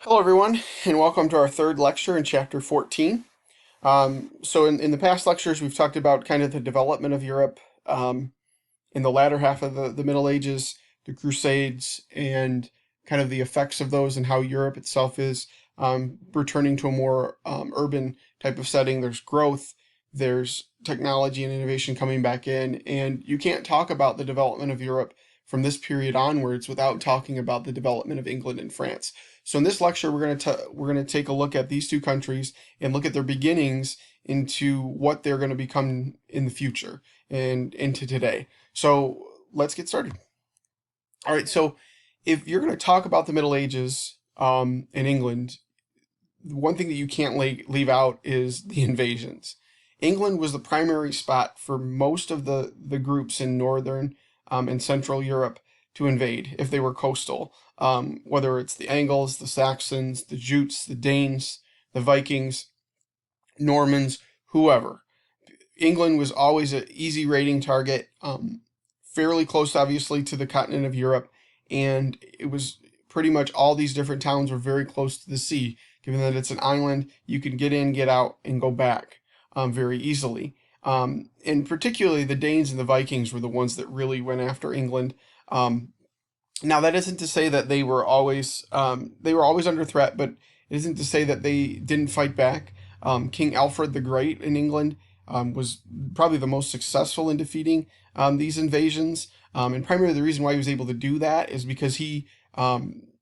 Hello, everyone, and welcome to our third lecture in Chapter 14. In the past lectures, we've talked about kind of the development of Europe in the latter half of the Middle Ages, the Crusades, and kind of the effects of those and how Europe itself is returning to a more urban type of setting. There's growth, there's technology and innovation coming back in, and you can't talk about the development of Europe from this period onwards without talking about the development of England and France. So in this lecture, we're going to take a look at these two countries and look at their beginnings into what they're going to become in the future and into today. So let's get started. All right, so if you're going to talk about the Middle Ages in England, one thing that you can't leave out is the invasions. England was the primary spot for most of the groups in northern and central Europe to invade if they were coastal, whether it's the Angles, the Saxons, the Jutes, the Danes, the Vikings, Normans, whoever. England was always an easy raiding target, fairly close, obviously, to the continent of Europe, and it was pretty much all these different towns were very close to the sea. Given that it's an island, you can get in, get out, and go back very easily. And particularly the Danes and the Vikings were the ones that really went after England. Now that isn't to say that they were always under threat, but it isn't to say that they didn't fight back. King Alfred the Great in England was probably the most successful in defeating these invasions. And primarily the reason why he was able to do that is because he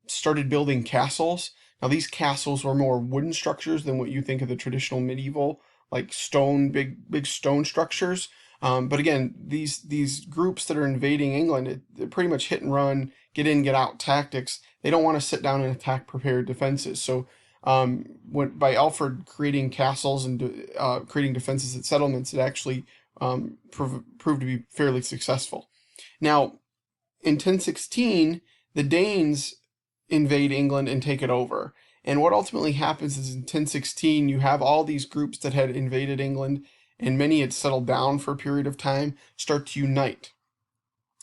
started building castles. Now these castles were more wooden structures than what you think of the traditional medieval, like stone, big stone structures. But again, these groups that are invading England, they're pretty much hit and run, get in, get out tactics. They don't want to sit down and attack prepared defenses. So by Alfred creating castles and creating defenses at settlements, it actually proved to be fairly successful. Now, in 1016, the Danes invade England and take it over. And what ultimately happens is in 1016, you have all these groups that had invaded England and many had settled down for a period of time start to unite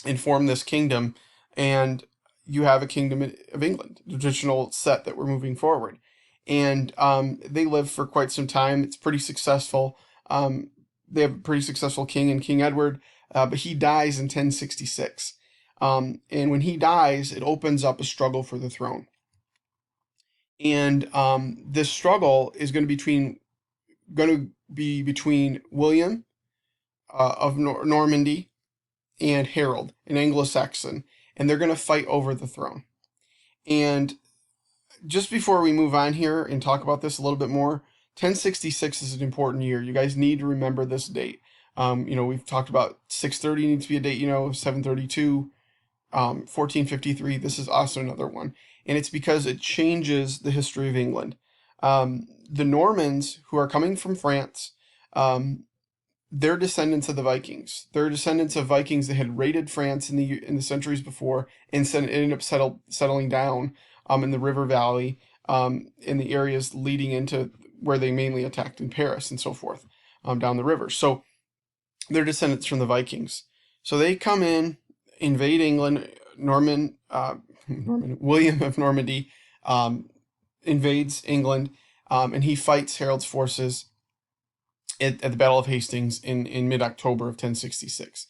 and form this kingdom. And you have a kingdom of England, the traditional set that we're moving forward. And they live for quite some time. It's pretty successful. They have a pretty successful king in King Edward, but he dies in 1066. And when he dies, it opens up a struggle for the throne. And this struggle is going to be between William of Normandy and Harold, an Anglo-Saxon, and they're going to fight over the throne. And just before we move on here and talk about this a little bit more, 1066 is an important year. You guys need to remember this date. We've talked about 630 needs to be a date, 732, 1453. This is also another one. And it's because it changes the history of England. The Normans, who are coming from France, they're descendants of the Vikings. They're descendants of Vikings that had raided France in the centuries before and ended up settling down in the river valley, in the areas leading into where they mainly attacked in Paris and so forth, down the river. So they're descendants from the Vikings. So they come in, invade England. William of Normandy invades England, and he fights Harold's forces at the Battle of Hastings in mid-October of 1066.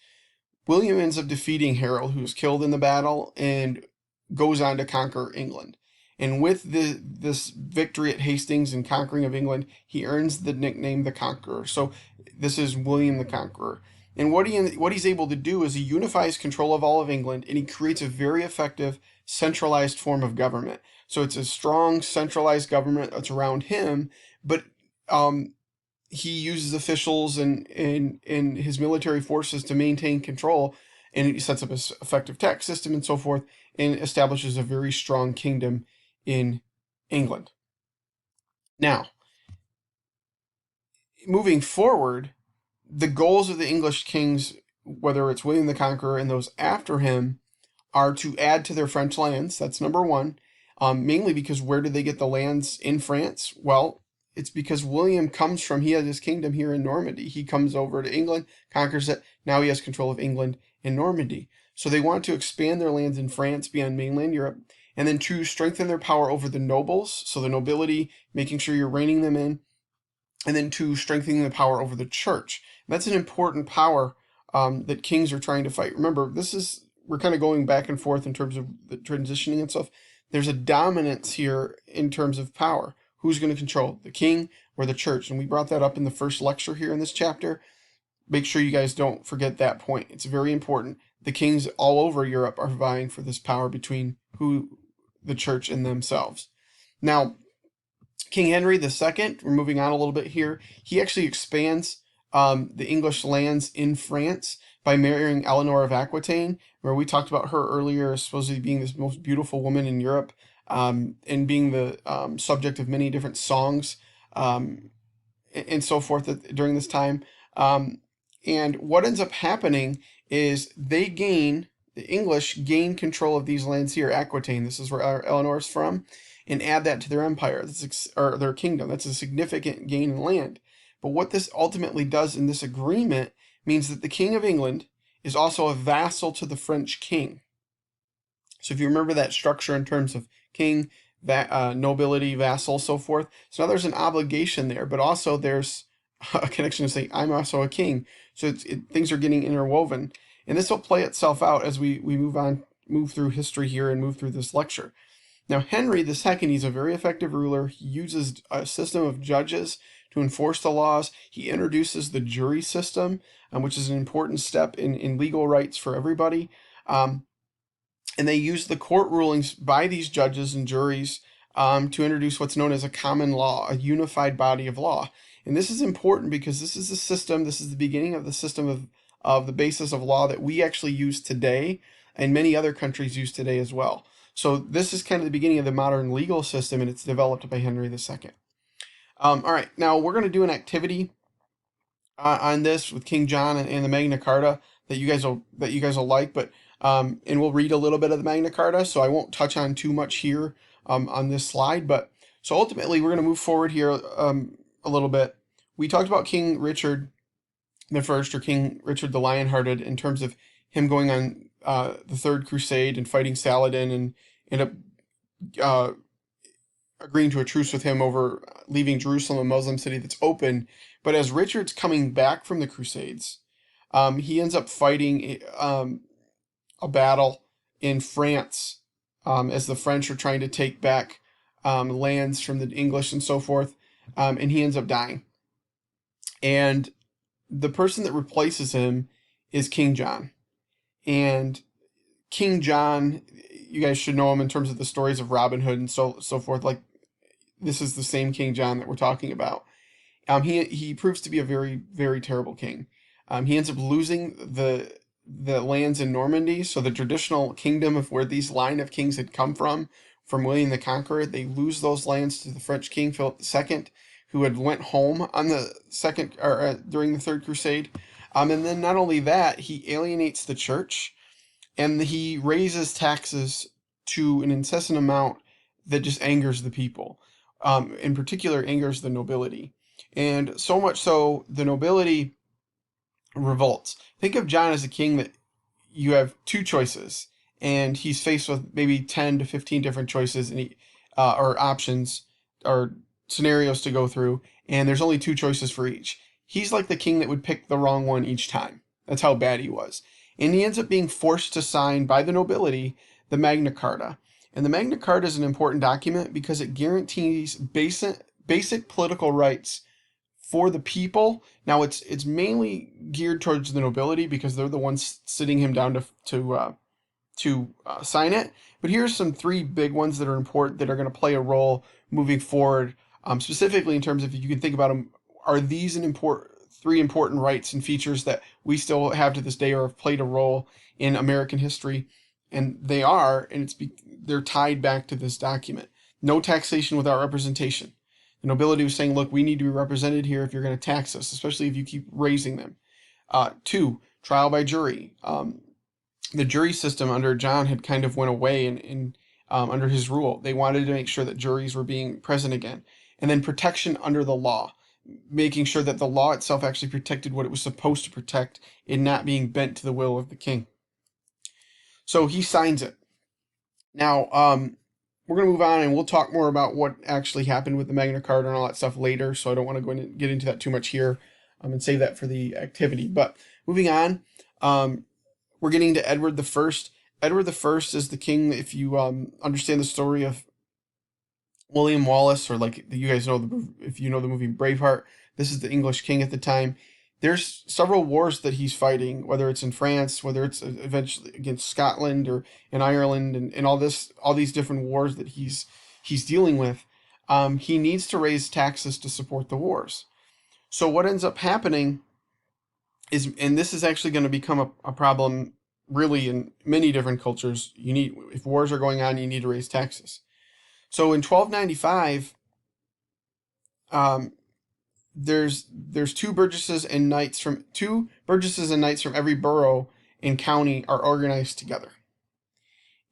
William ends up defeating Harold, who was killed in the battle, and goes on to conquer England. And with this victory at Hastings and conquering of England, he earns the nickname the Conqueror. So this is William the Conqueror. And what he's able to do is he unifies control of all of England, and he creates a very effective centralized form of government. So it's a strong centralized government that's around him, but he uses officials and his military forces to maintain control, and he sets up an effective tax system and so forth, and establishes a very strong kingdom in England. Now, moving forward, the goals of the English kings, whether it's William the Conqueror and those after him, are to add to their French lands. That's number one. Mainly because where did they get the lands in France? Well, it's because William he has his kingdom here in Normandy. He comes over to England, conquers it. Now he has control of England and Normandy. So they want to expand their lands in France beyond mainland Europe. And then 2, strengthen their power over the nobles, so the nobility, making sure you're reining them in. And then 2, strengthening the power over the church. And that's an important power that kings are trying to fight. Remember, we're kind of going back and forth in terms of the transitioning and stuff. There's a dominance here in terms of power. Who's going to control, the king or the church? And we brought that up in the first lecture here in this chapter. Make sure you guys don't forget that point. It's very important. The kings all over Europe are vying for this power between the church and themselves. Now, King Henry II, we're moving on a little bit here. He actually expands the English lands in France by marrying Eleanor of Aquitaine, where we talked about her earlier as supposedly being this most beautiful woman in Europe, and being the subject of many different songs and so forth during this time. And what ends up happening is the English gain control of these lands here, Aquitaine. This is where Eleanor's from, and add that to their empire, or their kingdom. That's a significant gain in land. But what this ultimately does in this agreement means that the King of England is also a vassal to the French king. So if you remember that structure in terms of king, nobility, vassal, so forth. So now there's an obligation there, but also there's a connection to say, I'm also a king. So things are getting interwoven. And this will play itself out as we move through history here and move through this lecture. Now, Henry II, he's a very effective ruler. He uses a system of judges to enforce the laws. He introduces the jury system, which is an important step in legal rights for everybody. And they use the court rulings by these judges and juries to introduce what's known as a common law, a unified body of law. And this is important because this is the beginning of the system of the basis of law that we actually use today, and many other countries use today as well. So this is kind of the beginning of the modern legal system, and it's developed by Henry II. All right, now we're going to do an activity on this with King John and the Magna Carta that you guys will like, but and we'll read a little bit of the Magna Carta, so I won't touch on too much here on this slide. But so ultimately, we're going to move forward here a little bit. We talked about King Richard the First, or King Richard the Lionhearted, in terms of him going on the Third Crusade and fighting Saladin, and end up agreeing to a truce with him over leaving Jerusalem, a Muslim city that's open. But as Richard's coming back from the Crusades, he ends up fighting a battle in France as the French are trying to take back lands from the English and so forth, and he ends up dying. And the person that replaces him is King John. And King John, you guys should know him in terms of the stories of Robin Hood and so forth. Like, this is the same King John that we're talking about. He proves to be a very, very terrible king. He ends up losing the lands in Normandy, so the traditional kingdom of where these line of kings had come from William the Conqueror. They lose those lands to the French king Philip II, who had went home on the during the Third Crusade. And then not only that, he alienates the church, and he raises taxes to an incessant amount that just angers the people. In particular, angers the nobility. And so much so, the nobility revolts. Think of John as a king that you have two choices, and he's faced with maybe 10 to 15 different choices, and or options, or scenarios to go through, and there's only two choices for each. He's like the king that would pick the wrong one each time. That's how bad he was. And he ends up being forced to sign by the nobility the Magna Carta. And the Magna Carta is an important document because it guarantees basic political rights for the people. Now it's mainly geared towards the nobility because they're the ones sitting him down to sign it. But here's some three big ones that are important, that are going to play a role moving forward. Specifically in terms of, if you can think about them, are these three important rights and features that we still have to this day, or have played a role in American history? And they are, and they're tied back to this document. No taxation without representation. The nobility was saying, look, we need to be represented here if you're going to tax us, especially if you keep raising them. 2, trial by jury. The jury system under John had kind of went away in under his rule. They wanted to make sure that juries were being present again. And then protection under the law, making sure that the law itself actually protected what it was supposed to protect, in not being bent to the will of the king. So he signs it. Now, we're going to move on, and we'll talk more about what actually happened with the Magna Carta and all that stuff later. So I don't want to go in and get into that too much here, and save that for the activity. But moving on, we're getting to Edward the First. Edward the First is the king. If you understand the story of William Wallace, or like you guys know if you know the movie Braveheart, this is the English king at the time. There's several wars that he's fighting, whether it's in France, whether it's eventually against Scotland or in Ireland, and all these different wars that he's dealing with. He needs to raise taxes to support the wars. So what ends up happening is, and this is actually going to become a problem really in many different cultures. If wars are going on, you need to raise taxes. So in 1295, um, there's two burgesses and knights from every borough and county are organized together,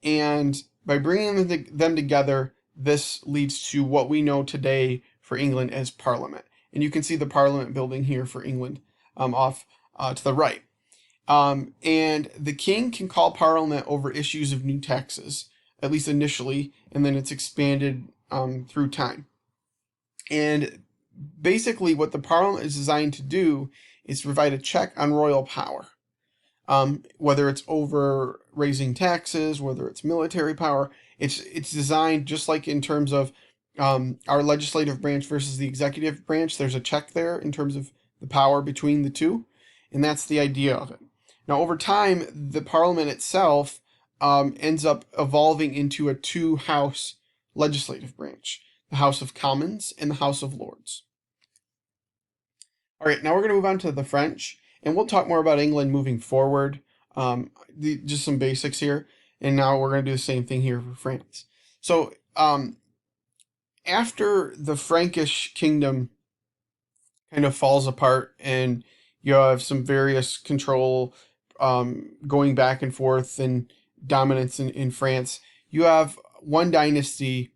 and by bringing them together, this leads to what we know today for England as Parliament. And you can see the Parliament building here for England, off to the right. And the king can call Parliament over issues of new taxes, at least initially, and then it's expanded through time. And basically, what the Parliament is designed to do is to provide a check on royal power, whether it's over raising taxes, whether it's military power. It's designed just like in terms of our legislative branch versus the executive branch. There's a check there in terms of the power between the two, and that's the idea of it. Now, over time, the Parliament itself ends up evolving into a two-house legislative branch, the House of Commons and the House of Lords. All right, now we're going to move on to the French, and we'll talk more about England moving forward. Just some basics here, and now we're going to do the same thing here for France. So, after the Frankish kingdom kind of falls apart, and you have some various control going back and forth and dominance in France, you have one dynasty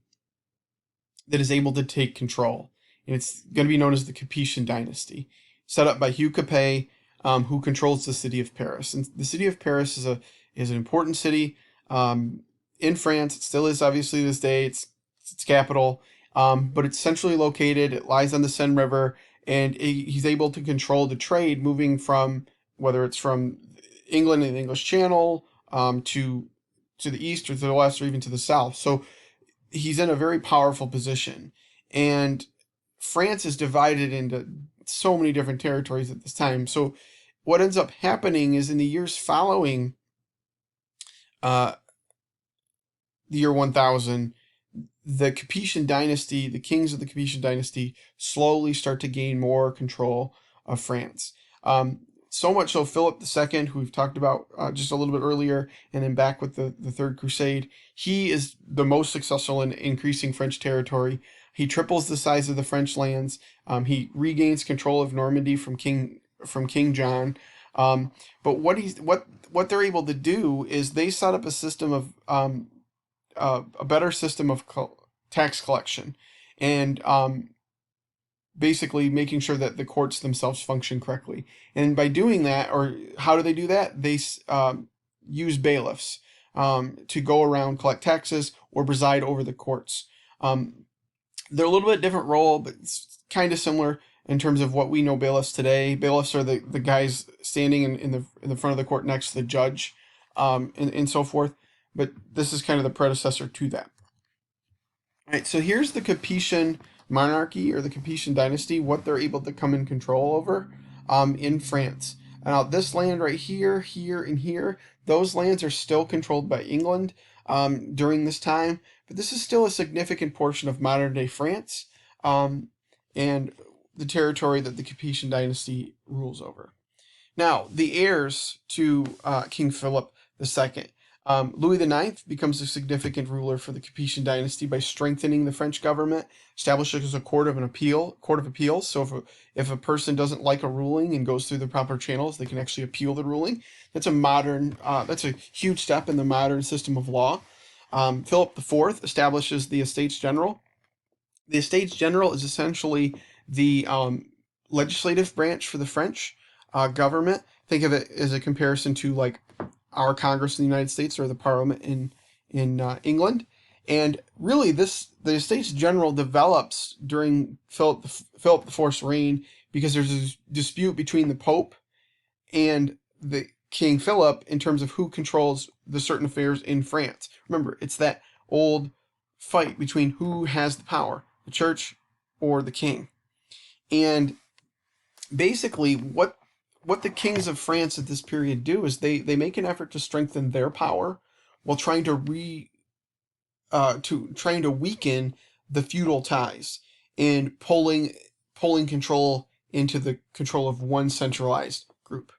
that is able to take control, and it's going to be known as the Capetian dynasty, set up by Hugh Capet, who controls the city of Paris. And the city of Paris is an important city in France. It still is, obviously, to this day. It's its capital, but it's centrally located. It lies on the Seine River, and he's able to control the trade moving from, whether it's from England and the English Channel to the east or to the west or even to the south. So he's in a very powerful position. And France is divided into so many different territories at this time. So what ends up happening is, in the years following the year 1000, the Capetian dynasty, the kings of the Capetian dynasty, slowly start to gain more control of France. So much so, Philip II, who we've talked about just a little bit earlier, and then back with the Third Crusade, he is the most successful in increasing French territory. He triples the size of the French lands. He regains control of Normandy from King John. But what they're able to do is they set up a system of a better system of tax collection, and basically making sure that the courts themselves function correctly. And by doing that, or how do they do that? They use bailiffs to go around, collect taxes, or preside over the courts. They're a little bit different role, but it's kind of similar in terms of what we know bailiffs today. Bailiffs are the guys standing in the front of the court next to the judge, and so forth. But this is kind of the predecessor to that. All right, so here's the Capetian monarchy, or the Capetian dynasty, what they're able to come in control over in France. Now, this land right here, here, and here, those lands are still controlled by England during this time, but this is still a significant portion of modern-day France and the territory that the Capetian dynasty rules over. Now, the heirs to King Philip II. Louis IX becomes a significant ruler for the Capetian dynasty by strengthening the French government, establishing as a court of appeals. So if a person doesn't like a ruling and goes through the proper channels, they can actually appeal the ruling. That's a huge step in the modern system of law. Philip IV establishes the Estates General. The Estates General is essentially the legislative branch for the French government. Think of it as a comparison to like our Congress in the United States or the Parliament in England. And really, the Estates General develops during Philip IV's reign because there's a dispute between the Pope and the King Philip in terms of who controls the certain affairs in France. Remember, it's that old fight between who has the power, the church or the king. And basically, what the kings of France at this period do is they make an effort to strengthen their power while trying to weaken the feudal ties and pulling control into the control of one centralized group.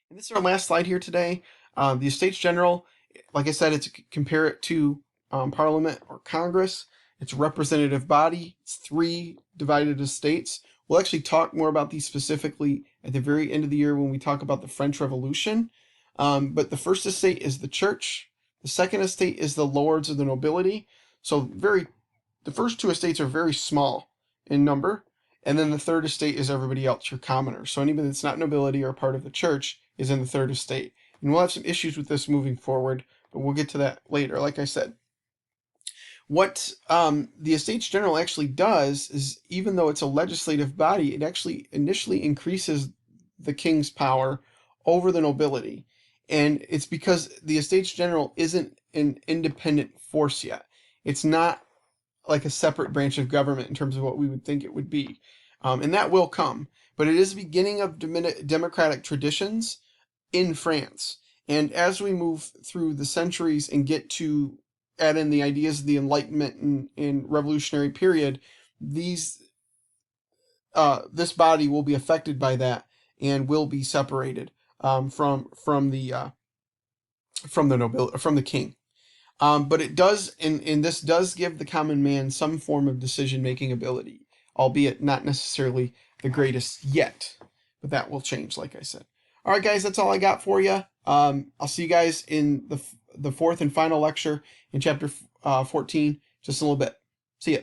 And this is our last slide here today. The Estates General, like I said, compare it to Parliament or Congress. It's a representative body. It's 3 divided estates. We'll actually talk more about these specifically at the very end of the year when we talk about the French Revolution. But the first estate is the church. The second estate is the lords of the nobility. So the first 2 estates are very small in number. And then the third estate is everybody else, your commoners. So anybody that's not nobility or part of the church is in the third estate. And we'll have some issues with this moving forward, but we'll get to that later, like I said. What the Estates General actually does is, even though it's a legislative body, it actually initially increases the king's power over the nobility. And it's because the Estates General isn't an independent force yet. It's not like a separate branch of government in terms of what we would think it would be. And that will come. But it is the beginning of democratic traditions in France. And as we move through the centuries and get to add in the ideas of the Enlightenment and Revolutionary period, this body will be affected by that and will be separated from the nobility, from the king. But it does, and this does give the common man some form of decision-making ability, albeit not necessarily the greatest yet. But that will change, like I said. All right, guys, that's all I got for you. I'll see you guys in the 4th and final lecture in chapter 14, just a little bit. See ya.